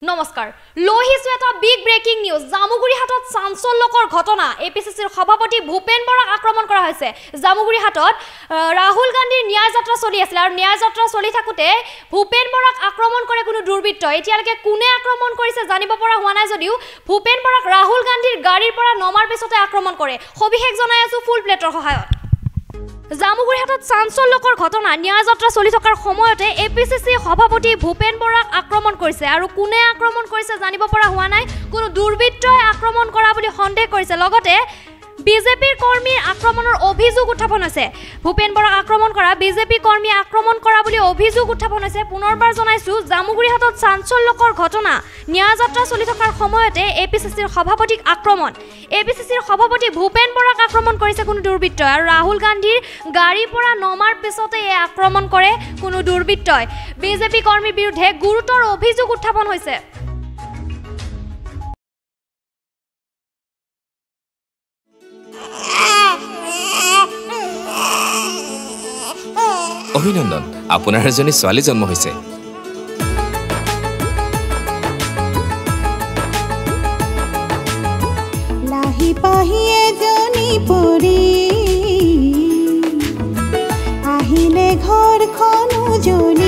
নমস্কাৰ লোহিছো এটা big breaking news Jamuguri হাটত চাঞ্চল্যকৰ ঘটনা এপিসিসিৰ সভাপতি ভূপেন বৰাক আক্ৰমণ কৰা হৈছে জামুগুৰি হাটত ৰাহুল গান্ধীৰ ন্যায় যাত্ৰা চলি আছিল আৰু ন্যায় যাত্ৰা চলি থাকোতে ভূপেন বৰাক আক্ৰমণ কৰে কোনো দুৰ্বৃত্ত এতিয়ালৈকে কোনে আক্ৰমণ কৰিছে জানিব পৰা হোৱা নাই যদিও ভূপেন বৰাক ৰাহুল গান্ধীৰ গাড়ীৰ পৰা নমাৰ পিছতে আক্ৰমণ কৰে সবিশেষ জনাই আছো ফুল প্লেটৰ সহায়ত জামুগুৰি হাটত চাঞ্চল্যকৰ ঘটনা ন্যায় যাত্ৰা চলি থকাৰ সময়তে এপিসিসি সভাপতি ভূপেন বৰাক আক্ৰমণ কৰিছে আৰু কোনে আক্ৰমণ কৰিছে জানিব পৰা হোৱা নাই কোনো দুৰ্বৃত্তই আক্ৰমণ কৰা বুলি সন্দেহ কৰিছে লগতে বিজেপিৰ কৰ্মীৰ আক্ৰমণৰ অভিযোগ উত্থাপন হৈছে ভূপেন বৰাক আক্ৰমণ কৰা বিজেপি কৰ্মী আক্ৰমণ কৰা বুলি অভিযোগ উত্থাপন হৈছে পুনৰবাৰ জনাইছো জামুগুৰি হাটত চাঞ্চল্যকৰ ঘটনা ন্যায় যাত্ৰা চলি থকাৰ সময়তে এপিসিসিৰ সভাপতিক আক্ৰমণ এপিসিসিৰ সভাপতি ভূপেন বৰাক আক্ৰমণ কৰিছে কোনো দুৰ্বৃত্তই আৰু ৰাহুল গান্ধীৰ গাড়ীৰ পৰা নমাৰ পিছতে এই আক্ৰমণ কৰে কোনো দুৰ্বৃত্তই বিজেপি কৰ্মীৰ বিৰুদ্ধে গুৰুতৰ অভিযোগ উত্থাপন হৈছে অভিনন্দন আপোনাৰ এজনী ছোৱালী জন্ম হৈছে লাহি পাহি এজনী পৰি আহিলে ঘৰখন উজলি